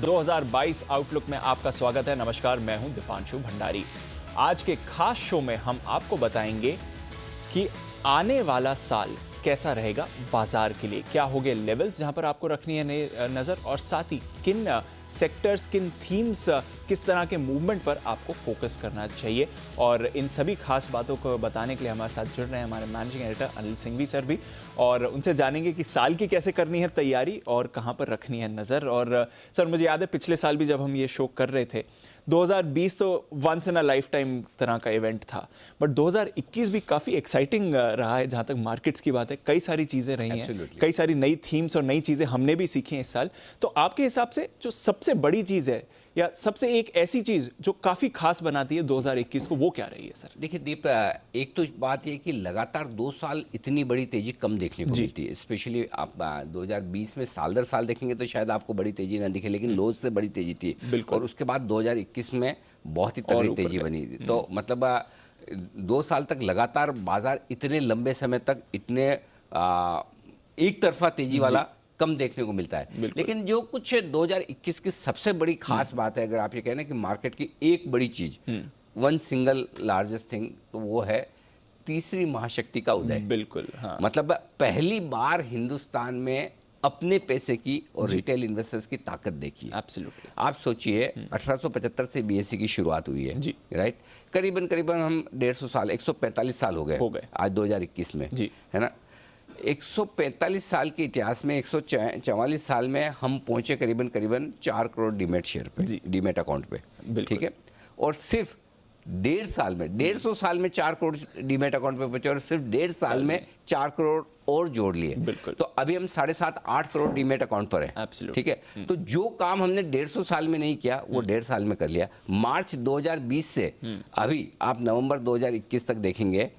2022 outlook में आपका स्वागत है। नमस्कार, मैं हूं दीपांशु भंडारी। आज के खास शो में हम आपको बताएंगे कि आने वाला साल कैसा रहेगा बाजार के लिए, क्या होंगे लेवल्स जहां पर आपको रखनी है नजर, और साथ ही किन सेक्टर्स, किन थीम्स, किस तरह के मूवमेंट पर आपको फोकस करना चाहिए। और इन सभी खास बातों को बताने के लिए हमारे साथ जुड़ रहे हैं हमारे managing editor Anil Singhvi sir भी, और उनसे जानेंगे कि साल की कैसे करनी है तैयारी और कहां पर रखनी है नज़र। और सर, मुझे याद है पिछले साल भी जब हम ये शो कर रहे थे, 2020 तो once in a lifetime तरह का इवेंट था, बट 2021 भी काफ़ी एक्साइटिंग रहा है जहाँ तक मार्केट्स की बात है। कई सारी चीज़ें रही हैं, कई सारी नई थीम्स और नई चीज़ें हमने भी सीखी हैं इस साल। तो आपके हिसाब से जो सबसे बड़ी चीज़ है या सबसे एक ऐसी चीज़ जो काफ़ी खास बनाती है 2021 को, वो क्या रही है सर? देखिए दीप, एक तो बात ये कि लगातार 2 साल इतनी बड़ी तेजी कम देखने को मिलती है। स्पेशली आप 2020 में साल दर साल देखेंगे तो शायद आपको बड़ी तेजी ना दिखे, लेकिन लोज से बड़ी तेजी थी। और उसके बाद 2021 में बहुत ही तगड़ी तेजी बनी थी। तो मतलब 2 साल तक लगातार बाजार इतने लंबे समय तक इतने एक तरफा तेजी वाला कम देखने को मिलता है। लेकिन जो कुछ 2021 की सबसे बड़ी खास बात है, अगर आप ये कहें ना कि मार्केट की एक बड़ी चीज, वन सिंगल लार्जेस्ट थिंग, तो वो है तीसरी महाशक्ति का उदय। बिल्कुल, हाँ। मतलब पहली बार हिंदुस्तान में अपने पैसे की और रिटेल इन्वेस्टर्स की ताकत देखी है। एब्सोल्युटली। आप सोचिए 1875 से बीएसई की शुरुआत हुई है जी, राइट। करीबन करीबन हम 150 साल, 145 साल हो गए आज 2021 में, जी, है ना। 145 साल के इतिहास में 144 साल में हम पहुंचे करीबन 4 करोड़ डीमेट शेयर पे, डीमेट अकाउंट पे, ठीक है। और सिर्फ 1.5 साल में, 150 साल में 4 करोड़ डीमेट अकाउंट पे पहुंचे, और सिर्फ 1.5 साल में 4 करोड़ और जोड़ लिए। तो अभी हम 7.5-8 करोड़ डीमेट अकाउंट पर है, ठीक है। तो जो काम हमने 150 साल में नहीं किया वो 1.5 साल में कर लिया। मार्च 2020 से अभी आप नवंबर 2021 तक देखेंगे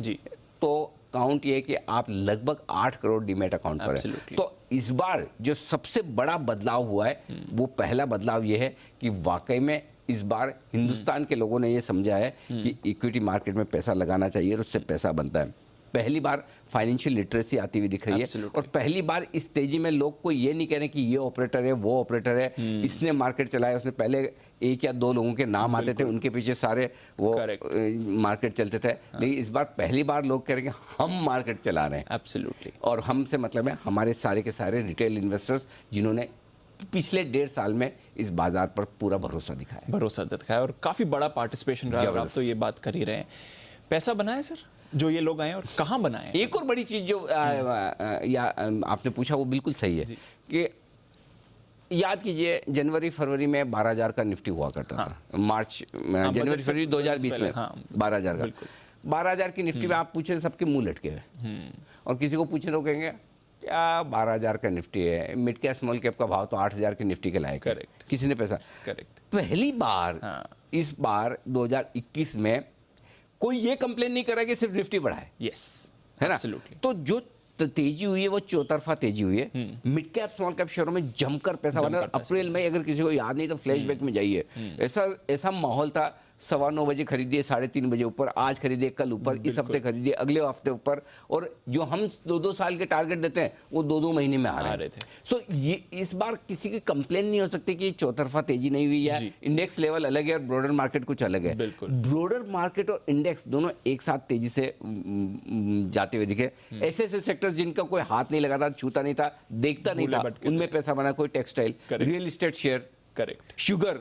तो काउंट ये है कि आप लगभग 8 करोड़ डीमेट अकाउंट पर है। तो इस बार जो सबसे बड़ा बदलाव हुआ है वो पहला बदलाव ये है कि वाकई में इस बार हिंदुस्तान के लोगों ने ये समझा है कि इक्विटी मार्केट में पैसा लगाना चाहिए और उससे पैसा बनता है। पहली बार फाइनेंशियल लिटरेसी आती हुई दिख रही है, और पहली बार इस तेजी में लोग को ये नहीं कह रहे कि ये ऑपरेटर है, वो ऑपरेटर है, इसने मार्केट चलाया, उसने पहले 1 या 2 लोगों के नाम आते थे, उनके पीछे सारे वो मार्केट चलते थे। लेकिन इस बार पहली बार लोग कह रहे हैं कि हम मार्केट चला रहे हैं। एब्सोल्युटली। और हमसे मतलब है हमारे सारे के सारे रिटेल इन्वेस्टर्स जिन्होंने पिछले 1.5 साल में इस बाजार पर पूरा भरोसा दिखाया और काफी बड़ा पार्टिसिपेशन रहा है। आप तो ये बात कर ही रहे हैं, पैसा बनाए सर जो ये लोग आए, और कहाँ बनाए? एक और बड़ी चीज जो आपने पूछा वो बिल्कुल सही है कि याद कीजिए जनवरी फरवरी में 12,000 का निफ्टी हुआ करता था। मार्च जनवरी फरवरी 2020 में 12,000 का, 12,000 की निफ्टी में आप पूछे सबके मुंह लटके हुए, और किसी को पूछे तो कहेंगे क्या 12,000 का निफ्टी है, मिड कैप स्मॉल कैप का भाव तो 8,000 के निफ्टी के लायक है, किसी ने पैसा। पहली बार इस बार 2021 में कोई ये कंप्लेन नहीं कर रहा कि सिर्फ निफ्टी बढ़ा है, है ना। तो जो तेजी हुई है वो चौतरफा तेजी हुई है। मिड कैप स्मॉल कैप शेयरों में जमकर पैसा बना। अप्रैल में अगर किसी को याद नहीं तो फ्लैशबैक में जाइए, ऐसा माहौल था। 9:15 बजे खरीदिए, 3:30 बजे ऊपर, आज खरीदिए, कल ऊपर, इस हफ्ते खरीदिए, अगले हफ्ते ऊपर, और जो हम 2-2 साल के टारगेट देते हैं वो 2-2 महीने में आ रहे थे। सो ये इस बार किसी की कंप्लेन नहीं हो सकती कि चौतरफा तेजी नहीं हुई है। इंडेक्स लेवल अलग है और ब्रॉडर मार्केट कुछ अलग है। ब्रॉडर मार्केट और इंडेक्स दोनों एक साथ तेजी से जाते हुए दिखे। ऐसे ऐसे सेक्टर्स जिनका कोई हाथ नहीं लगा था, छूता नहीं था, देखता नहीं था, उनमें पैसा बना। कोई textile, real estate share, sugar,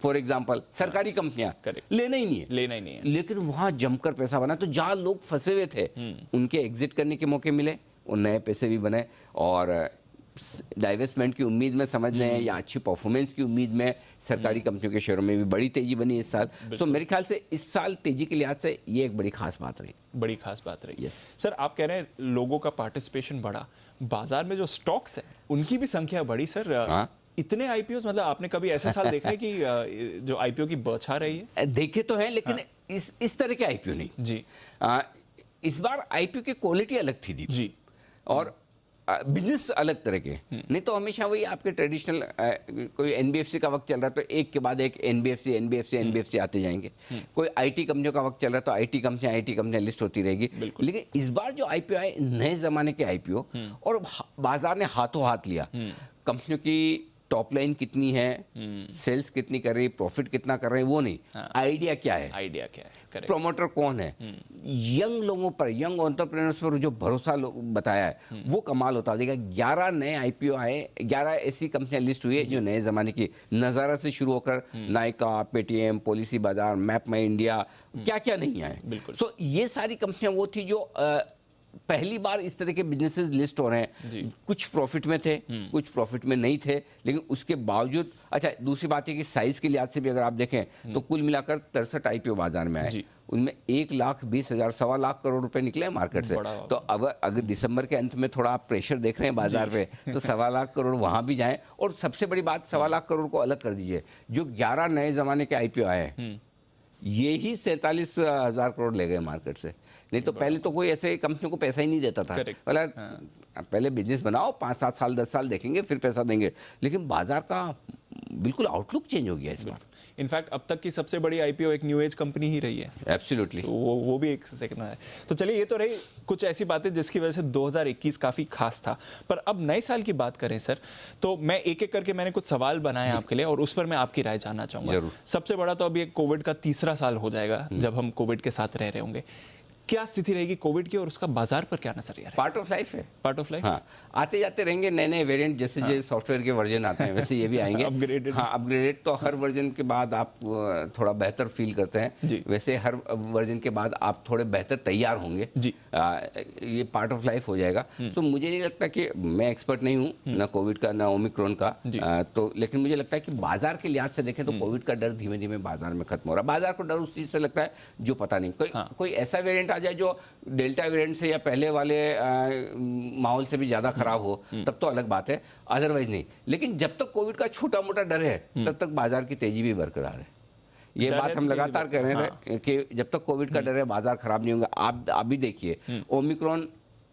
for example, सरकारी कंपनियां लेना ही नहीं है, लेकिन वहां जमकर पैसा बना। तो जहां लोग फंसे हुए थे उनके एग्जिट करने के मौके मिले, और नए पैसे भी बने, और डाइवेस्टमेंट की उम्मीद में समझ रहे हैं या अच्छी परफॉर्मेंस की उम्मीद में सरकारी कंपनियों के शेयरों में भी बड़ी तेजी बनी इस साल। सो मेरे ख्याल से इस साल तेजी के लिहाज से ये एक बड़ी खास बात रही। सर, आप कह रहे हैं लोगों का पार्टिसिपेशन बढ़ा, बाजार में जो स्टॉक्स है उनकी भी संख्या बढ़ी सर। इतने आईपीओ, मतलब आपने कभी ऐसा साल देखा है कि जो आईपीओ की बौछार रही है? देखे तो हैं, लेकिन इस तरह के आईपीओ नहीं। इस बार आईपीओ की क्वालिटी अलग थी जी, और बिजनेस अलग तरह के। नहीं तो हमेशा वही आपके ट्रेडिशनल कोई एनबीएफसी का वक्त चल रहा है तो एक के बाद एक एनबीएफसी आते जाएंगे। कोई आईटी कंपनियों का वक्त चल रहा है तो आईटी कंपनियां लिस्ट होती रहेगी। लेकिन इस बार जो आईपीओ आए, नए जमाने के आईपीओ, और बाजार ने हाथों हाथ लिया। कंपनियों की टॉप लाइन कितनी है, सेल्स कितनी कर रही है, प्रॉफिट कितना कर रहे हैं, वो नहीं, आइडिया क्या है, आइडिया क्या है, करेक्ट, प्रोमोटर कौन है, यंग लोगों पर, यंग एंटरप्रेन्योर्स पर जो भरोसा बताया है वो कमाल होता है। 11 नए आईपीओ आए, 11 ऐसी कंपनियां लिस्ट हुई है जो नए जमाने की, नजारा से शुरू होकर नायका, पेटीएम, पॉलिसी बाजार, मैप माई इंडिया, क्या क्या नहीं आए। बिल्कुल। सो ये सारी कंपनियां वो थी जो पहली बार इस तरह के बिजनेसेस लिस्ट हो रहे हैं। कुछ प्रॉफिट में थे, कुछ प्रॉफिट में नहीं थे, लेकिन उसके बावजूद, अच्छा दूसरी बात है कि साइज के लिहाज से भी अगर आप देखें तो कुल मिलाकर 63 आईपीओ बाजार में आए, उनमें 1,20,000 सवा लाख करोड़ रुपए निकले मार्केट से। तो अब अगर दिसंबर के अंत में थोड़ा आप प्रेशर देख रहे हैं बाजार पे, तो सवा लाख करोड़ वहां भी जाएं। और सबसे बड़ी बात, सवा लाख करोड़ को अलग कर दीजिए, जो 11 नए जमाने के आईपीओ आए हैं ये ही 47,000 करोड़ ले गए मार्केट से। नहीं तो पहले तो कोई ऐसे कंपनियों को पैसा ही नहीं देता था। पहले बिजनेस बनाओ, 5-7 साल 10 साल देखेंगे फिर पैसा देंगे, लेकिन बाजार का बिल्कुल आउटलुक चेंज हो गया इस बार। इनफैक्ट अब तक की सबसे बड़ी आईपीओ एक न्यू एज कंपनी ही रही है। एब्सोल्युटली। तो वो भी एक सेकंड है। तो चलिए, ये तो रही कुछ ऐसी बातें जिसकी वजह से 2021 काफी खास था। पर अब नए साल की बात करें सर, तो मैं एक एक करके मैंने कुछ सवाल बनाए आपके लिए और उस पर मैं आपकी राय जानना चाहूंगा। सबसे बड़ा तो अब ये कोविड का तीसरा साल हो जाएगा जब हम कोविड के साथ रह रहे होंगे। क्या स्थिति रहेगी कोविड की और उसका बाजार पर क्या नजरिया है? पार्ट ऑफ लाइफ है, पार्ट ऑफ लाइफ। हाँ, आते जाते रहेंगे नए नए वेरिएंट, जैसे जो सॉफ्टवेयर के वर्जन आते हैं वैसे ये भी आएंगे। अपग्रेडेड। हाँ, अपग्रेडेड तो हर वर्जन के बाद आप थोड़ा बेहतर फील करते हैं, वैसे हर वर्जन के बाद आप थोड़े बेहतर तैयार होंगे जी। ये पार्ट ऑफ लाइफ हो जाएगा। तो मुझे नहीं लगता कि, मैं एक्सपर्ट नहीं हूँ ना कोविड का ना ओमिक्रॉन का, तो लेकिन मुझे लगता है कि बाजार के लिहाज से देखें तो कोविड का डर धीमे धीमे बाजार में खत्म हो रहा है। बाजार को डर उस चीज से लगता है जो पता नहीं, कोई ऐसा वेरिएंट आ जाए जो डेल्टा वेरिएंट से या पहले वाले माहौल से भी ज्यादा खराब हो, तब तो अलग बात है, अदरवाइज नहीं। लेकिन जब तक कोविड का छोटा मोटा डर है तब तक बाजार की तेजी भी बरकरार है। ये बात हम लगातार कह रहे हैं कि जब तक कोविड का डर है बाजार खराब नहीं होगा। आप अभी देखिए, ओमिक्रॉन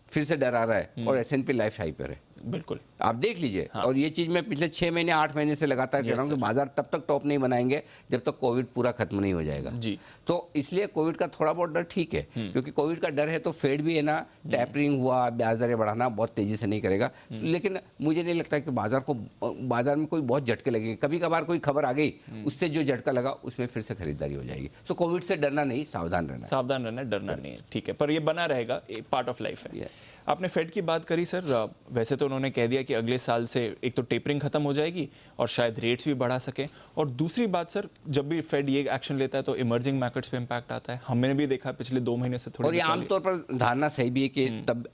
फिर से डर आ रहा है और S&P लाइफ हाई पर है। बिल्कुल, आप देख लीजिए। और ये चीज मैं पिछले 6 महीने 8 महीने से लगातार कह रहा हूँ कि बाजार तब तक टॉप नहीं बनाएंगे जब तक कोविड पूरा खत्म नहीं हो जाएगा जी। तो इसलिए कोविड का थोड़ा बहुत डर ठीक है, क्योंकि कोविड का डर है तो फेड भी है ना, टैपरिंग हुआ, ब्याज दरें बढ़ाना बहुत तेजी से नहीं करेगा। लेकिन मुझे नहीं लगता कि बाजार में कोई बहुत झटके लगेंगे। कभी कभार कोई खबर आ गई, उससे जो झटका लगा उसमें फिर से खरीदारी हो जाएगी। तो कोविड से डरना नहीं, सावधान रहना, डरना नहीं है, ठीक है। पर ये बना रहेगा, पार्ट ऑफ लाइफ है। आपने फेड की बात करी सर, वैसे तो उन्होंने कह दिया कि अगले साल से एक तो टेपरिंग खत्म हो जाएगी और शायद रेट्स भी बढ़ा सकें। और दूसरी बात सर, जब भी फेड ये एक्शन लेता है तो इमर्जिंग मार्केट्स पे इंपैक्ट आता है। हमने भी देखा पिछले 2 महीने से थोड़ी, और ये आमतौर पर धारणा सही भी है कि तब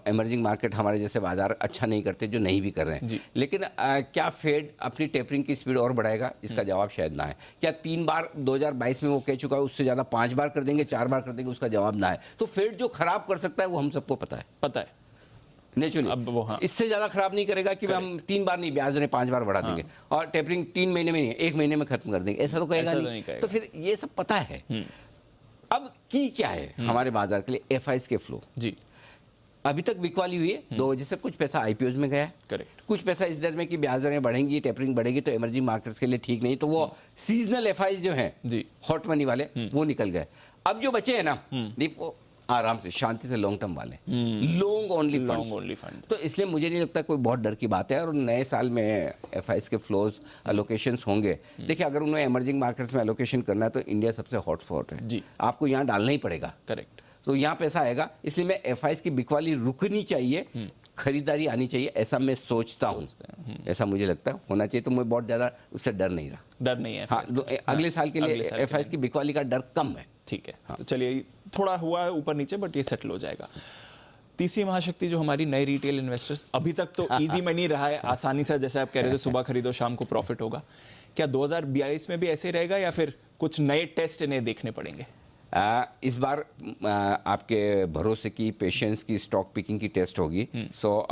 इमर्जिंग मार्केट हमारे जैसे बाजार अच्छा नहीं करते जो नहीं भी कर रहे हैं। लेकिन क्या फेड अपनी टेपरिंग की स्पीड और बढ़ाएगा? इसका जवाब शायद ना है। क्या 3 बार 2022 में वो कह चुका है, उससे ज्यादा 5 बार कर देंगे, 4 बार कर देंगे? उसका जवाब ना है। तो फेड जो खराब कर सकता है वो हम सबको पता है नेचुरली। अब वो इससे ज्यादा खराब नहीं करेगा कि हम 3 बार नहीं, ब्याज दरें 5 बार बढ़ा देंगे और टेपरिंग 3 महीने में नहीं, 1 महीने में खत्म कर देंगे, ऐसा तो कहेगा नहीं। तो फिर ये सब पता है। अब की क्या है हमारे बाजार के लिए? एफआईज के फ्लो जी अभी तक बिकवाली हुई है 2 वजह से। कुछ पैसा आईपीओज में गया, करेक्ट, कुछ पैसा इस डर में कि ब्याज दरें बढ़ेंगी, टेपरिंग बढ़ेगी तो इमर्जिंग मार्केट्स के लिए ठीक नहीं, तो वो सीजनल एफआईज जो हैं जी, हॉट मनी वाले, वो निकल गए। अब जो बचे हैं ना दीप, वो आराम से शांति से लॉन्ग टर्म वाले, लॉन्ग ओनली फंड्स। तो इसलिए मुझे नहीं लगता कोई बहुत डर की बात है। और नए साल में एफआईज के फ्लोज, एलोकेशंस होंगे। देखिए, अगर उन्हें इमर्जिंग मार्केट्स में एलोकेशन करना है तो इंडिया सबसे हॉट स्पॉट है जी, आपको यहाँ डालना ही पड़ेगा, करेक्ट। तो यहाँ पैसा आएगा, इसलिए मैं एफआईज की बिकवाली रुकनी चाहिए, खरीदारी आनी चाहिए, ऐसा मैं सोचता हूँ। ऐसा मुझे लगता है होना चाहिए। तो मुझे बहुत ज्यादा उससे डर नहीं रहा, डर नहीं है। हाँ, अगले साल के लिए एफआईज की बिकवाली का डर कम है, ठीक है। तो चलिए, थोड़ा हुआ है ऊपर नीचे, बट ये सेटल हो जाएगा। तीसरी महाशक्ति जो हमारी नई रिटेल इन्वेस्टर्स, अभी तक तो इजी मनी रहा है, आसानी से, जैसे आप कह रहे थे, सुबह खरीदो शाम को प्रॉफिट होगा। क्या 2022 में भी ऐसे रहेगा या फिर कुछ नए टेस्ट इन्हें देखने पड़ेंगे? इस बार आपके भरोसे की, पेशेंस की, स्टॉक पिकिंग की टेस्ट होगी। सो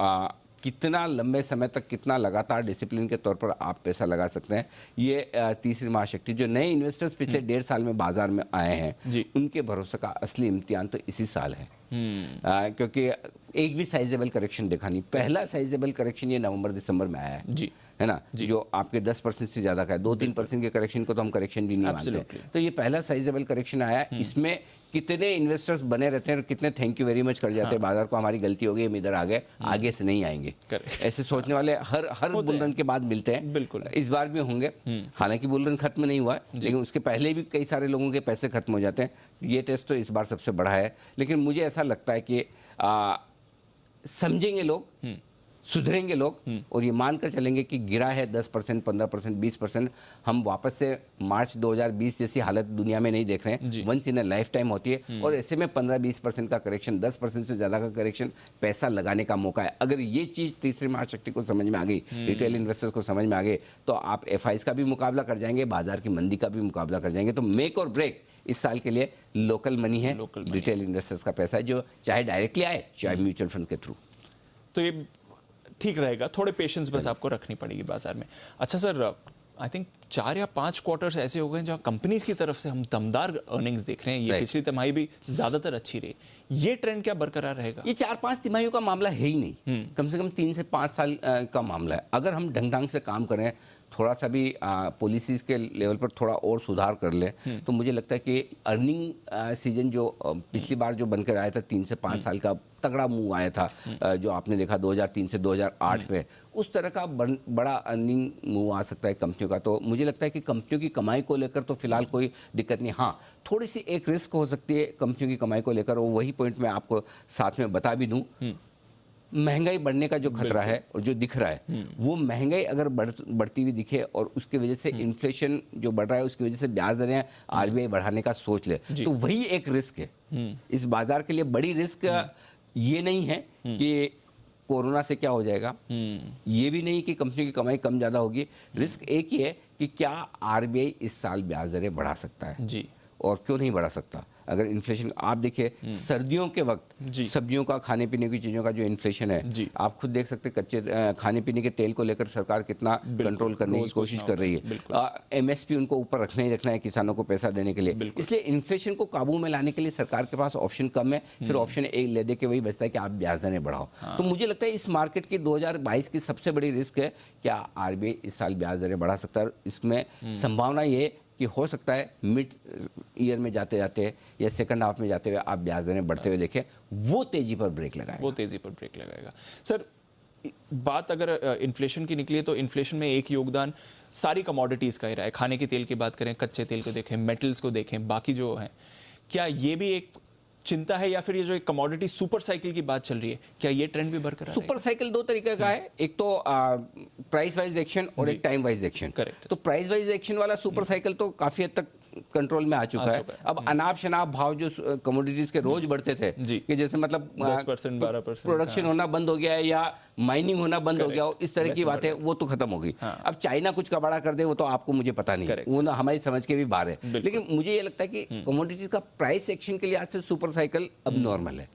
कितना लंबे समय तक, कितना लगातार डिसिप्लिन के तौर पर आप पैसा लगा सकते हैं, ये तीसरी महाशक्ति। जो नए इन्वेस्टर्स पिछले 1.5 साल में बाजार में आए हैं, उनके भरोसे का असली इम्तिहान तो इसी साल है। क्योंकि एक भी साइजेबल करेक्शन देखा नहीं। पहला साइजेबल करेक्शन ये नवंबर दिसंबर में आया है जी, है ना, जो आपके 10% से ज़्यादा का है। 2-3% के करेक्शन को तो हम करेक्शन भी नहीं मानते। तो ये पहला साइजेबल करेक्शन आया है। इसमें कितने इन्वेस्टर्स बने रहते हैं और कितने थैंक यू वेरी मच कर जाते हैं बाजार को, हमारी गलती हो गई, हम इधर आ गए, आगे से नहीं आएंगे। ऐसे सोचने वाले हर बुल रन के बाद मिलते हैं। बिल्कुल, इस बार भी होंगे। हालांकि बुल रन खत्म नहीं हुआ है, लेकिन उसके पहले भी कई सारे लोगों के पैसे खत्म हो जाते हैं। ये टेस्ट तो इस बार सबसे बड़ा है। लेकिन मुझे ऐसा लगता है कि समझेंगे लोग, सुधरेंगे लोग, और ये मानकर चलेंगे कि गिरा है 10%, 15%, 20%, हम वापस से मार्च 2020 जैसी हालत दुनिया में नहीं देख रहे हैं। Once in a lifetime होती है, और ऐसे में 15-20% का करेक्शन, 10% से ज़्यादा का करेक्शन पैसा लगाने का मौका है। अगर ये चीज़ तीसरी महाशक्ति को समझ में आ गई, रिटेल इन्वेस्टर्स को समझ में आ गई, तो आप एफआईज का भी मुकाबला कर जाएंगे, बाजार की मंदी का भी मुकाबला कर जाएंगे। तो मेक और ब्रेक इस साल के लिए लोकल मनी है, रिटेल इन्वेस्टर्स का पैसा है, जो चाहे डायरेक्टली आए चाहे म्यूचुअल फंड के थ्रू। तो ये ठीक रहेगा, थोड़े पेशेंस बस आपको रखनी पड़ेगी बाजार में। अच्छा सर, आई थिंक 4 या 5 क्वार्टर्स ऐसे हो गए जहां कंपनीज की तरफ से हम दमदार अर्निंग्स देख रहे हैं। ये पिछली तिमाही भी ज्यादातर अच्छी रही। ये ट्रेंड क्या बरकरार रहेगा? ये 4-5 तिमाहियों का मामला है ही नहीं, कम से कम 3 से 5 साल का मामला है। अगर हम ढंग ढंग से काम करें, थोड़ा सा भी पॉलिसीज के लेवल पर थोड़ा और सुधार कर ले, तो मुझे लगता है कि अर्निंग सीजन जो पिछली बार जो बनकर आया था 3 से 5 साल का तगड़ा मूव आया था, जो आपने देखा 2003 से 2008 में, उस तरह का बड़ा अर्निंग मूव आ सकता है कंपनियों का। तो मुझे लगता है कि कंपनियों की कमाई को लेकर तो फिलहाल कोई दिक्कत नहीं। हाँ, थोड़ी सी एक रिस्क हो सकती है कंपनियों की कमाई को लेकर, और वही पॉइंट मैं आपको साथ में बता भी दूं। महंगाई बढ़ने का जो खतरा है और जो दिख रहा है, वो महंगाई अगर बढ़ती हुई दिखे और उसकी वजह से इन्फ्लेशन जो बढ़ रहा है, उसकी वजह से ब्याज दरें आरबीआई बढ़ाने का सोच ले, तो वही एक रिस्क है इस बाजार के लिए। बड़ी रिस्क ये नहीं है कि कोरोना से क्या हो जाएगा, ये भी नहीं कि कंपनी की कमाई कम ज़्यादा होगी। रिस्क एक ही है कि क्या आरबीआई इस साल ब्याज दरें बढ़ा सकता है जी, और क्यों नहीं बढ़ा सकता। अगर इन्फ्लेशन आप देखिए, सर्दियों के वक्त सब्जियों का, खाने पीने की चीज़ों का जो इन्फ्लेशन है, आप खुद देख सकते हैं कच्चे खाने पीने के तेल को लेकर सरकार कितना कंट्रोल करने की कोशिश कर रही है। एमएसपी उनको ऊपर रखना ही रखना है किसानों को पैसा देने के लिए। इसलिए इन्फ्लेशन को काबू में लाने के लिए सरकार के पास ऑप्शन कम है, फिर ऑप्शन एक ले दे के वही बचता है कि आप ब्याज दरें बढ़ाओ। तो मुझे लगता है इस मार्केट की 2022 की सबसे बड़ी रिस्क है, क्या आरबीआई इस साल ब्याज दरें बढ़ा सकता है। इसमें संभावना ये कि हो सकता है मिड ईयर में जाते जाते या सेकंड हाफ में जाते हुए आप ब्याज दरें बढ़ते हुए देखें, वो तेजी पर ब्रेक लगाएगा। सर, बात अगर इन्फ्लेशन की निकली तो इन्फ्लेशन में एक योगदान सारी कमोडिटीज का ही रहा है। खाने के तेल की बात करें, कच्चे तेल को देखें, मेटल्स को देखें, बाकी जो है, क्या ये भी एक चिंता है, या फिर ये जो एक कमोडिटी सुपर साइकिल की बात चल रही है, क्या ये ट्रेंड भी बरकरार है? सुपर साइकिल 2 तरीके का है, एक तो प्राइस वाइज एक्शन और एक टाइम वाइज एक्शन। तो प्राइस वाइज एक्शन वाला सुपर साइकिल तो काफी हद तक कंट्रोल में आ चुका है। अब अनाप शनाप भाव जो कमोडिटीज के रोज बढ़ते थे, कि जैसे मतलब 10%, 12% प्रोडक्शन होना बंद हो गया है या माइनिंग होना बंद हो गया हो, इस तरह की बातें, वो तो खत्म हो गई। अब चाइना कुछ कबाड़ा कर दे, वो तो आपको मुझे पता नहीं, वो ना हमारी समझ के भी बाहर है। लेकिन मुझे ये लगता है कि कमोडिटीज का प्राइस एक्शन के लिए आज से सुपर साइकिल अब नॉर्मल है।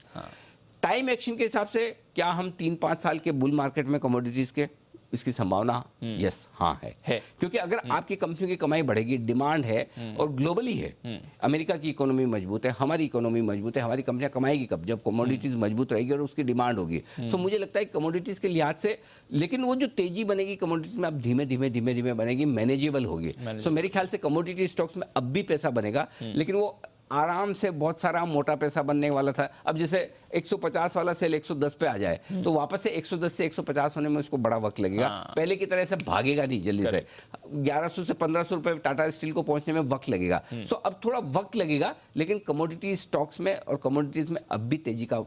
टाइम एक्शन के हिसाब से क्या हम 3-5 साल के बुल मार्केट में कमोडिटीज के, इसकी संभावना यस हाँ है। क्योंकि अगर आपकी कंपनियों की कमाई बढ़ेगी, डिमांड है और ग्लोबली है, अमेरिका की इकोनॉमी मजबूत है, हमारी इकोनॉमी मजबूत है, हमारी कंपनियां कमाएगी कब, जब कमोडिटीज मजबूत रहेगी और उसकी डिमांड होगी। सो मुझे लगता है कमोडिटीज के लिहाज से, लेकिन वो जो तेजी बनेगी कमोडिटीज में अब धीमे धीमे बनेगी, मैनेजेबल होगी। सो मेरे ख्याल से कमोडिटी स्टॉक्स में अब भी पैसा बनेगा, लेकिन वो आराम से बहुत सारा मोटा पैसा बनने वाला था। अब जैसे 150 वाला सेल 110 पे आ जाए, तो वापस से 110 से 150 होने में उसको बड़ा वक्त लगेगा। पहले की तरह से भागेगा नहीं जल्दी से। 1100 से 1500 रुपए टाटा स्टील को पहुंचने में वक्त लगेगा। सो अब थोड़ा वक्त लगेगा, लेकिन कमोडिटी स्टॉक्स में और कमोडिटीज में अब भी तेजी का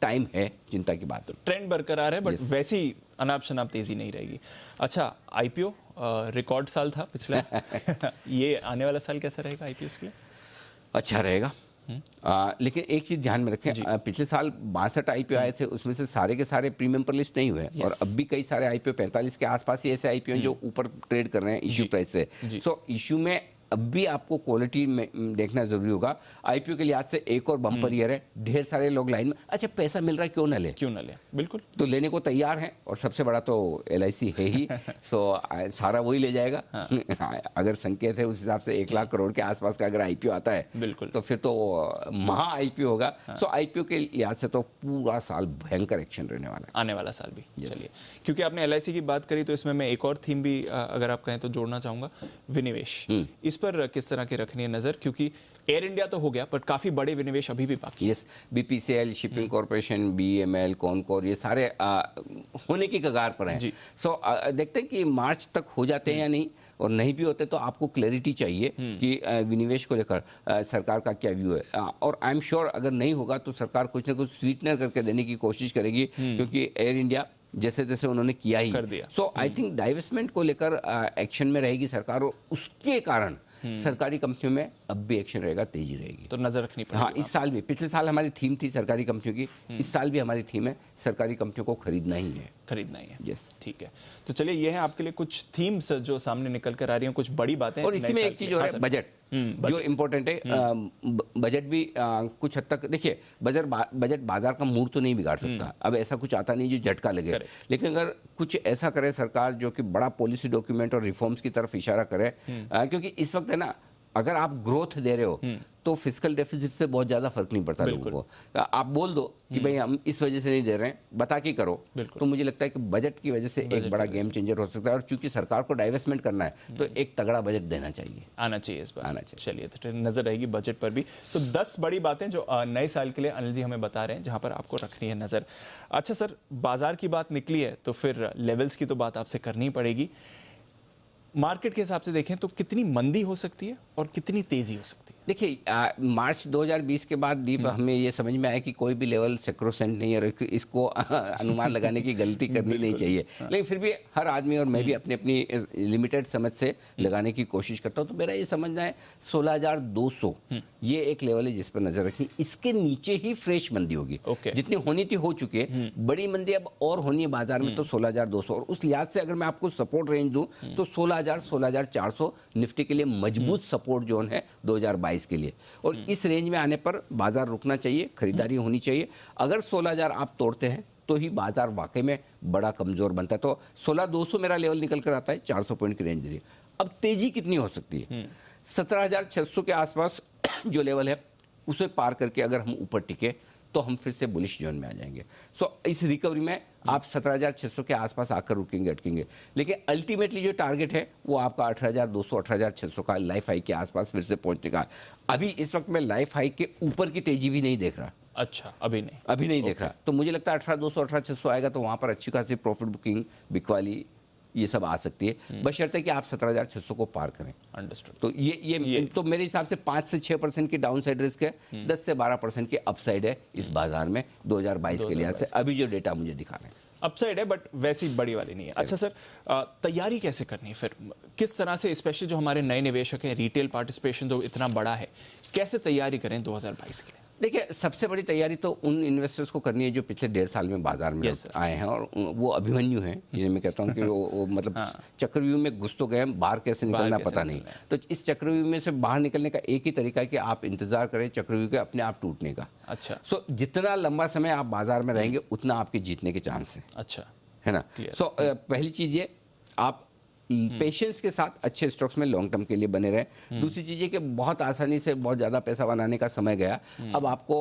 टाइम है, चिंता की बात। ट्रेंड बरकरार है, बट वैसी अनाप शनाप तेजी नहीं रहेगी। अच्छा, आईपीओ रिकॉर्ड साल था पिछला ये आने वाला साल कैसा रहेगा आईपीओ के लिए? अच्छा रहेगा। लेकिन एक चीज ध्यान में रखें, पिछले साल 62 आईपीओ आए थे, उसमें से सारे के सारे प्रीमियम पर लिस्ट नहीं हुए, और अब भी कई सारे आईपीओ 45 के आसपास ही ऐसे आईपीओ जो ऊपर ट्रेड कर रहे हैं इश्यू प्राइस से। सो इश्यू में अब भी आपको क्वालिटी में देखना जरूरी होगा। आईपीओ के लिहाज से एक और बम्पर ईयर है, ढेर सारे लोग लाइन में, अच्छा पैसा मिल रहा है क्यों ना ले, बिल्कुल, तो लेने को तैयार हैं। और सबसे बड़ा तो LIC है ही तो सारा वही ले जाएगा। अगर संकेत है उस हिसाब से 1 लाख करोड़ के आसपास का अगर आईपीओ आता है बिल्कुल, तो फिर तो महा आईपीओ होगा। सो आईपीओ के लिहाज से तो पूरा साल भयंकर एक्शन रहने वाला है, आने वाला साल भी। चलिए, क्योंकि आपने LIC की बात करी तो इसमें मैं एक और थीम भी अगर आप कहें तो जोड़ना चाहूंगा, विनिवेश। इस पर किस तरह की रखनी है नजर, क्योंकि एयर इंडिया तो हो गया पर काफी बड़े विनिवेश अभी भी बाकी। Yes, BPCL, shipping corporation, BML, Concor, ये सारे होने की कगार पर हैं। सो देखते हैं कि मार्च तक हो जाते हैं या नहीं, और नहीं भी होते तो आपको क्लैरिटी चाहिए कि विनिवेश को लेकर सरकार का क्या व्यू है। और आई एम श्योर अगर नहीं होगा तो सरकार कुछ ना कुछ स्वीटनर करके देने की कोशिश करेगी, क्योंकि एयर इंडिया जैसे जैसे उन्होंने किया ही कर दिया। सो आई थिंक डाइवेस्टमेंट को लेकर एक्शन में रहेगी सरकार, और उसके कारण सरकारी कंपनियों में अब भी एक्शन रहेगा, तेजी रहेगी, तो नजर रखनी पड़ेगी। हाँ, इस साल भी, पिछले साल हमारी थीम थी सरकारी कंपनियों की, इस साल भी हमारी थीम है सरकारी कंपनियों को खरीदना ही है। यस, ठीक है। तो चलिए, ये है आपके लिए कुछ थीम्स जो सामने निकल कर आ रही हैं, कुछ बड़ी बातें। और इसी में एक चीज और है, बजट जो इम्पोर्टेंट है। बजट भी कुछ हद तक, देखिए बजट बाजार का मूड तो नहीं बिगाड़ सकता, अब ऐसा कुछ आता नहीं जो झटका लगे, लेकिन अगर कुछ ऐसा करे सरकार जो कि बड़ा पॉलिसी डॉक्यूमेंट और रिफॉर्म्स की तरफ इशारा करे, क्योंकि इस वक्त है ना, अगर आप ग्रोथ दे रहे हो तो फिस्कल डेफिसिट से बहुत ज्यादा फर्क नहीं पड़ता लोगों को। आप बोल दो कि भाई हम इस वजह से नहीं दे रहे हैं, बता के करो, तो मुझे लगता है कि बजट की वजह से एक बड़ा गेम चेंजर हो सकता है। और चूंकि सरकार को डाइवेस्टमेंट करना है तो एक तगड़ा बजट देना चाहिए, आना चाहिए इस बार, आना चाहिए। चलिए, तो नजर रहेगी बजट पर भी। तो 10 बड़ी बातें जो नए साल के लिए अनिल जी हमें बता रहे हैं, जहां पर आपको रखनी है नजर। अच्छा सर, बाजार की बात निकली है तो फिर लेवल्स की तो बात आपसे करनी पड़ेगी। मार्केट के हिसाब से देखें तो कितनी मंदी हो सकती है और कितनी तेजी हो सकती है? देखिए, मार्च 2020 के बाद दीप हमें ये समझ में आया कि कोई भी लेवल सेक्रोसेंट नहीं है, और इसको अनुमान लगाने की गलती करनी नहीं चाहिए। लेकिन फिर भी हर आदमी और मैं भी अपनी अपनी लिमिटेड समझ से लगाने की कोशिश करता हूँ। तो मेरा ये समझना है 16,200 ये एक लेवल है जिस पर नजर रखनी, इसके नीचे ही फ्रेश मंदी होगी। जितनी होनी थी हो चुकी है, बड़ी मंदी अब और होनी है बाजार में, तो 16,200। और उस लिहाज से अगर मैं आपको सपोर्ट रेंज दूं तो 16,000, 16,400 निफ्टी के लिए मजबूत सपोर्ट जोन है 2022 के लिए। और इस रेंज में आने पर बाजार रुकना चाहिए, खरीदारी होनी चाहिए। अगर 16,000 आप तोड़ते हैं तो ही बाजार वाकई में बड़ा कमजोर बनता है। तो 16,200 मेरा लेवल निकल कर आता है, 400 पॉइंट की रेंज दे रही है। अब तेजी कितनी हो सकती है? 17,600 के आसपास जो लेवल है उसे पार करके अगर हम ऊपर टिके तो हम फिर से बुलिश जोन में आ जाएंगे। सो इस रिकवरी में आप 17,600 के आसपास आकर रुकेंगे, अटकेंगे। लेकिन अल्टीमेटली जो टारगेट है वो आपका 18,200, 18,600 का लाइफ हाई के आसपास फिर से पहुंचने का। अभी इस वक्त मैं लाइफ हाई के ऊपर की तेजी भी नहीं देख रहा। अच्छा, अभी नहीं देख रहा। तो मुझे लगता है 18,200, 18,600 आएगा तो वहां पर अच्छी खासी प्रॉफिट बुकिंग, बिकवाली, ये सब आ सकती है, बशर्ते कि आप 17,600 को पार करें। अंडरस्टूड। तो ये तो मेरे हिसाब से 5 से 6% की डाउन साइड रिस्क है, 10 से 12% की अपसाइड है इस बाजार में 2022 के लिहाज से, अभी जो डेटा मुझे दिखा रहे हैं। अपसाइड है बट वैसी बड़ी वाली नहीं है। अच्छा सर, तैयारी कैसे करनी है फिर, किस तरह से, स्पेशली जो हमारे नए निवेशक हैं, रिटेल पार्टिसिपेशन जो इतना बड़ा है, कैसे तैयारी करें 2022 के लिए? देखिए, सबसे बड़ी तैयारी तो उन इन्वेस्टर्स को करनी है जो पिछले 1.5 साल में बाजार में आए हैं, और वो अभिमन्यु हैं, जिन्हें मैं कहता हूं कि वो मतलब चक्रव्यूह में घुस तो गए, बाहर कैसे निकलना पता नहीं। तो इस चक्रव्यूह में से बाहर निकलने का एक ही तरीका है कि आप इंतजार करें चक्रव्यूह के अपने आप टूटने का। अच्छा। सो जितना लंबा समय आप बाजार में रहेंगे उतना आपके जीतने के चांस है। अच्छा, है ना? सो पहली चीज ये, आप पेशेंस के साथ अच्छे स्टॉक्स में लॉन्ग टर्म के लिए बने रहे। दूसरी चीज है कि बहुत आसानी से बहुत ज्यादा पैसा बनाने का समय गया, अब आपको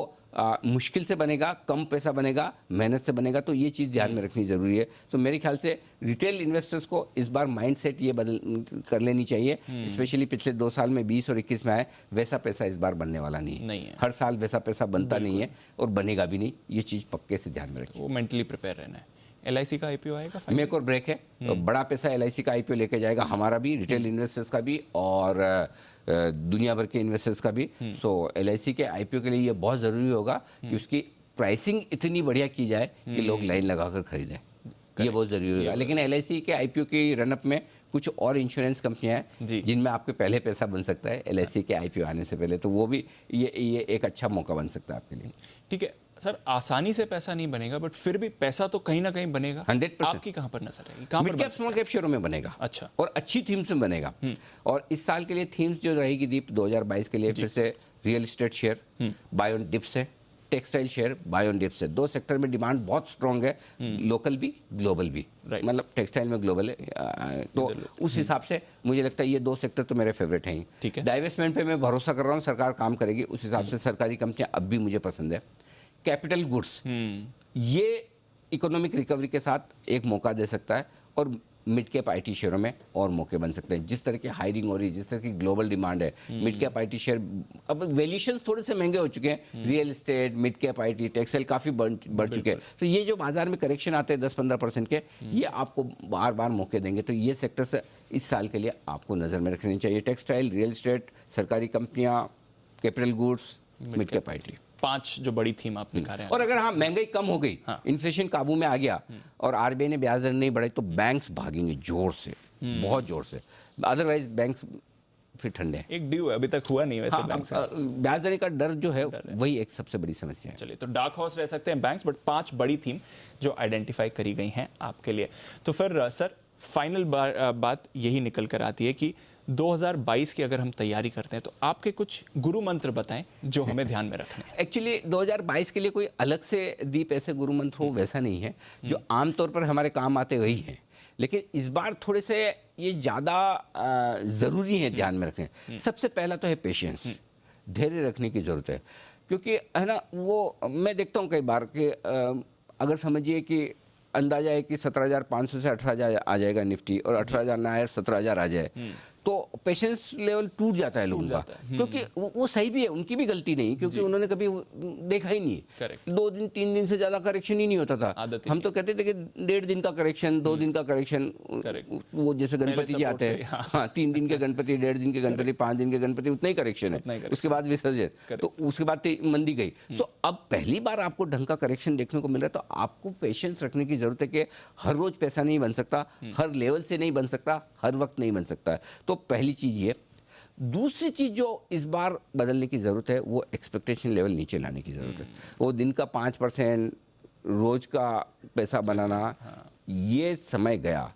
मुश्किल से बनेगा, कम पैसा बनेगा, मेहनत से बनेगा, तो ये चीज़ ध्यान में रखनी ज़रूरी है। तो मेरे ख्याल से रिटेल इन्वेस्टर्स को इस बार माइंडसेट ये बदल कर लेनी चाहिए, स्पेशली पिछले 2 साल में 20 और 21 में आए, वैसा पैसा इस बार बनने वाला नहीं है। हर साल वैसा पैसा बनता नहीं है और बनेगा भी नहीं, ये चीज़ पक्के से ध्यान में रखिए। वो मेंटली प्रिपेयर रहना है। LIC का IPO आएगा, मेक और ब्रेक है, तो बड़ा पैसा LIC का IPO लेके जाएगा, हमारा भी, रिटेल इन्वेस्टर्स का भी और दुनिया भर के इन्वेस्टर्स का भी। सो LIC के IPO के लिए ये बहुत ज़रूरी होगा कि उसकी प्राइसिंग इतनी बढ़िया की जाए कि लोग लाइन लगाकर खरीदें, ये बहुत ज़रूरी होगा। लेकिन LIC के IPO की रनअप में कुछ और इंश्योरेंस कंपनियां हैं जिनमें आपके पहले पैसा बन सकता है LIC के IPO आने से पहले, तो वो भी ये एक अच्छा मौका बन सकता है आपके लिए। ठीक है, सर आसानी से पैसा नहीं बनेगा, बट फिर भी पैसा तो कहीं ना कहीं बनेगा। 100%। आपकी कहाँ पर नजर रहेगी, कहाँ पर मिड कैप स्मॉल कैप शेयरों में बनेगा। अच्छा। और अच्छी थीम्स में बनेगा। और इस साल के लिए थीम्स जो रहेगी दीप 2022 के लिए फिर से real estate share buy on dips है, textile share buy on dips है। दो सेक्टर में डिमांड बहुत स्ट्रांग है, लोकल भी ग्लोबल भी, मतलब टेक्सटाइल में ग्लोबल है। तो उस हिसाब से मुझे लगता है ये दो सेक्टर तो मेरे फेवरेट हैं। ठीक है। डाइवेस्टमेंट पे मैं भरोसा कर रहा हूँ, सरकार काम करेगी उस हिसाब से। सरकारी कंपनियां अब भी मुझे पसंद है। कैपिटल गुड्स ये इकोनॉमिक रिकवरी के साथ एक मौका दे सकता है, और मिड कैप आईटी शेयरों में और मौके बन सकते हैं। जिस तरह की हायरिंग हो रही है, जिस तरह की ग्लोबल डिमांड है, मिड कैप आईटी शेयर अब वैल्यूएशंस थोड़े से महंगे हो चुके हैं। Real estate, mid cap IT, textile काफ़ी बढ़ चुके हैं। तो ये जो बाजार में करेक्शन आते हैं 10-15% के, ये आपको बार बार मौके देंगे। तो ये सेक्टर्स इस साल के लिए आपको नज़र में रखनी चाहिए। टेक्सटाइल, रियल एस्टेट, सरकारी कंपनियाँ, capital goods, mid cap IT, 5 जो बड़ी थीम आप दिखा रहे हैं। और अगर हाँ महंगाई कम हो गई, इन्फ्लेशन काबू में आ गया और आरबीआई ने ब्याज दर नहीं बढ़ाई, तो बैंक्स भागेंगे जोर से, बहुत जोर से। अदरवाइज बैंक्स फिर ठंडे हैं। एक ड्यू है, अभी तक हुआ नहीं वैसे बैंक से। ब्याज देने का डर जो है वही एक सबसे बड़ी समस्या है। चलिए, तो डार्क हॉर्स रह सकते हैं बैंक्स, बट 5 बड़ी थीम जो आइडेंटिफाई करी गई हैं आपके लिए। तो फिर सर फाइनल बात यही निकल कर आती है कि 2022 की अगर हम तैयारी करते हैं तो आपके कुछ गुरु मंत्र बताएं जो हमें ध्यान में रखने हैं। एक्चुअली 2022 के लिए कोई अलग से दीप ऐसे गुरु मंत्र हो वैसा नहीं है, जो आमतौर पर हमारे काम आते वही हैं। लेकिन इस बार थोड़े से ये ज़्यादा ज़रूरी है ध्यान में रखने। सबसे पहला तो है पेशेंस, धैर्य रखने की ज़रूरत है। क्योंकि है ना, वो मैं देखता हूँ कई बार कि अगर समझिए कि अंदाजा है कि 17,500 से 18,000 आ जाएगा निफ्टी, और 18,000 ना आए 17,000 आ जाए, तो पेशेंस लेवल टूट जाता है लोगों का। क्योंकि वो सही भी है, उनकी भी गलती नहीं, क्योंकि उन्होंने कभी देखा ही नहीं। 2 दिन 3 दिन से ज़्यादा करेक्शन ही नहीं होता था। हम तो कहते थे कि 1.5 दिन का करेक्शन, 2 दिन का करेक्शन, वो जैसे गणपति जी आते हैं, हाँ 3 दिन के गणपति, 1.5 दिन के गणपति, 5 दिन के गणपति, उतना ही करेक्शन है, उसके बाद विसर्जन। तो उसके बाद मंदी गई। तो अब पहली बार आपको ढंग का करेक्शन देखने को मिल रहा है। तो आपको पेशेंस रखने की जरूरत है कि हर रोज पैसा नहीं बन सकता, हर लेवल से नहीं बन सकता, हर वक्त नहीं बन सकता। तो पहली चीज ये। दूसरी चीज जो इस बार बदलने की जरूरत है, वो एक्सपेक्टेशन लेवल नीचे लाने की जरूरत है। वो दिन का 5% रोज का पैसा बनाना, ये समय गया।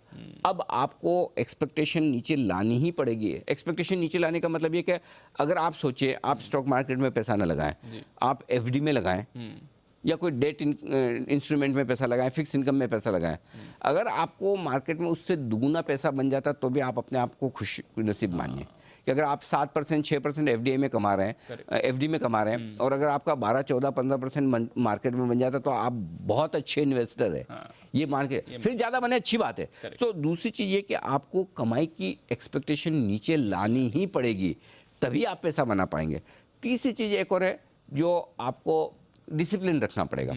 अब आपको एक्सपेक्टेशन नीचे लानी ही पड़ेगी। एक्सपेक्टेशन नीचे लाने का मतलब ये कि अगर आप सोचिए, आप स्टॉक मार्केट में पैसा न लगाएं, आप एफडी में लगाएं, या कोई डेट इंस्ट्रूमेंट में पैसा लगाएं, फिक्स इनकम में पैसा लगाएं। अगर आपको मार्केट में उससे दुगुना पैसा बन जाता, तो भी आप अपने आप को खुश नसीब मानिए। कि अगर आप 7%, 6% एफडीआई में कमा रहे हैं, एफडी में कमा रहे हैं, और अगर आपका 12, 14, 15% मार्केट में बन जाता, तो आप बहुत अच्छे इन्वेस्टर है। ये मान के फिर ज़्यादा बने, अच्छी बात है। तो दूसरी चीज़ ये कि आपको कमाई की एक्सपेक्टेशन नीचे लानी ही पड़ेगी, तभी आप पैसा बना पाएंगे। तीसरी चीज़ एक और है, जो आपको डिसिप्लिन रखना पड़ेगा।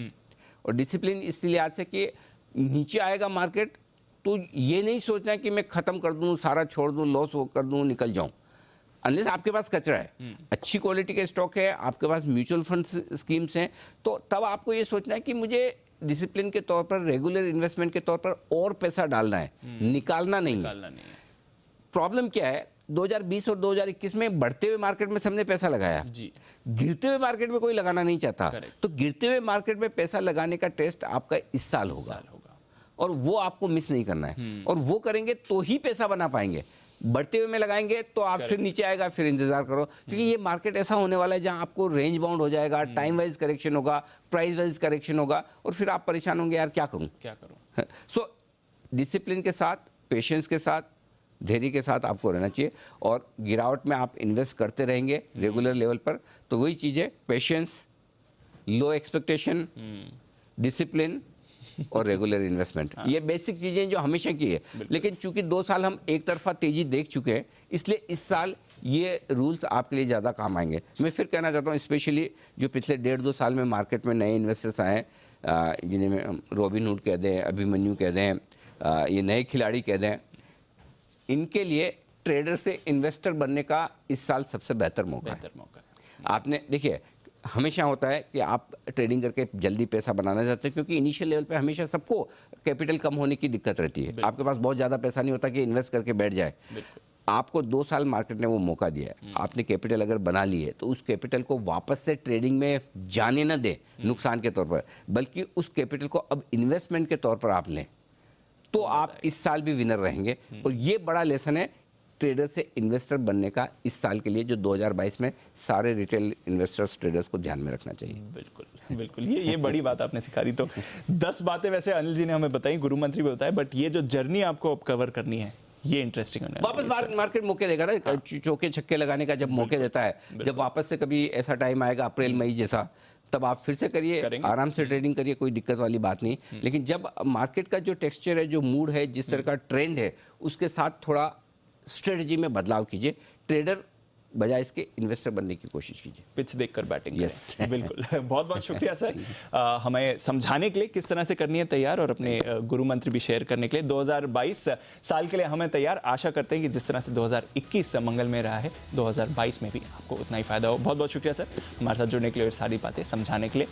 और डिसिप्लिन इसलिए आज से कि नीचे आएगा मार्केट, तो ये नहीं सोचना कि मैं ख़त्म कर दूं, सारा छोड़ दूं, लॉस कर दूं, निकल जाऊं। अनलेस आपके पास कचरा है, अच्छी क्वालिटी के स्टॉक है, आपके पास म्यूचुअल फंड स्कीम्स हैं, तो तब आपको ये सोचना है कि मुझे डिसिप्लिन के तौर पर, रेगुलर इन्वेस्टमेंट के तौर पर और पैसा डालना है, निकालना नहीं है। प्रॉब्लम क्या है, 2020 और 2021 में बढ़ते हुए मार्केट में सबने पैसा लगाया जी, गिरते हुए मार्केट में कोई लगाना नहीं चाहता। तो गिरते हुए मार्केट में पैसा लगाने का टेस्ट आपका इस साल होगा, और वो आपको मिस नहीं करना है। और वो करेंगे तो ही पैसा बना पाएंगे। बढ़ते हुए में लगाएंगे तो आप फिर नीचे आएगा, फिर इंतजार करो, क्योंकि ये मार्केट ऐसा होने वाला है जहां आपको रेंज बाउंड हो जाएगा, टाइम वाइज करेक्शन होगा, प्राइस वाइज करेक्शन होगा, और फिर आप परेशान होंगे, यार क्या करूं। सो डिसिप्लिन के साथ, पेशेंस के साथ, धैर्य के साथ आपको रहना चाहिए। और गिरावट में आप इन्वेस्ट करते रहेंगे रेगुलर लेवल पर, तो वही चीज़ें, पेशेंस, लो एक्सपेक्टेशन, डिसिप्लिन और रेगुलर इन्वेस्टमेंट, ये बेसिक चीज़ें जो हमेशा की है। लेकिन चूंकि 2 साल हम एक तरफा तेजी देख चुके हैं, इसलिए इस साल ये रूल्स आपके लिए ज़्यादा काम आएंगे। मैं फिर कहना चाहता हूँ, स्पेशली जो पिछले 1.5-2 साल में मार्केट में नए इन्वेस्टर्स आए, जिन्हें हम रॉबिनहुड कह दें, अभिमन्यु कह दें, ये नए खिलाड़ी कह दें, इनके लिए ट्रेडर से इन्वेस्टर बनने का इस साल सबसे बेहतर मौका है। आपने देखिए, हमेशा होता है कि आप ट्रेडिंग करके जल्दी पैसा बनाना चाहते हैं, क्योंकि इनिशियल लेवल पे हमेशा सबको कैपिटल कम होने की दिक्कत रहती है। आपके पास बहुत ज़्यादा पैसा नहीं होता कि इन्वेस्ट करके बैठ जाए। आपको 2 साल मार्केट ने वो मौका दिया है, आपने कैपिटल अगर बना ली है तो उस कैपिटल को वापस से ट्रेडिंग में जाने न दें नुकसान के तौर पर, बल्कि उस कैपिटल को अब इन्वेस्टमेंट के तौर पर आप लें, तो आप इस साल भी विनर रहेंगे। और ये बड़ा लेसन है ट्रेडर से इन्वेस्टर बनने का इस साल के लिए, जो 2022 में सारे रिटेल इन्वेस्टर्स ट्रेडर्स को ध्यान में रखना चाहिए। बिल्कुल बिल्कुल, ये बड़ी बात आपने सिखा दी। तो 10 बातें वैसे अनिल जी ने हमें बताई, गुरु मंत्री भी बताए, बट ये जो जर्नी आपको अब कवर करनी है ये इंटरेस्टिंग होने वापस मार्केट मौके देगा ना, चौके छक्के लगाने का जब मौके देता है, जब वापस से कभी ऐसा टाइम आएगा अप्रैल मई जैसा, तब आप फिर से करिए, आराम से ट्रेडिंग करिए, कोई दिक्कत वाली बात नहीं। लेकिन जब मार्केट का जो टेक्सचर है, जो मूड है, जिस तरह का ट्रेंड है, उसके साथ थोड़ा स्ट्रेटजी में बदलाव कीजिए, ट्रेडर बजाय इसके इन्वेस्टर बनने की कोशिश कीजिए, पिच देखकर बैटिंग Yes. करें। बिल्कुल बहुत बहुत शुक्रिया सर, हमें समझाने के लिए किस तरह से करनी है तैयार, और अपने गुरु मंत्र भी शेयर करने के लिए। 2022 साल के लिए हमें तैयार, आशा करते हैं कि जिस तरह से 2021 मंगल में रहा है, 2022 में भी आपको उतना ही फायदा हो। बहुत बहुत शुक्रिया सर हमारे साथ जुड़ने के लिए और सारी बातें समझाने के लिए।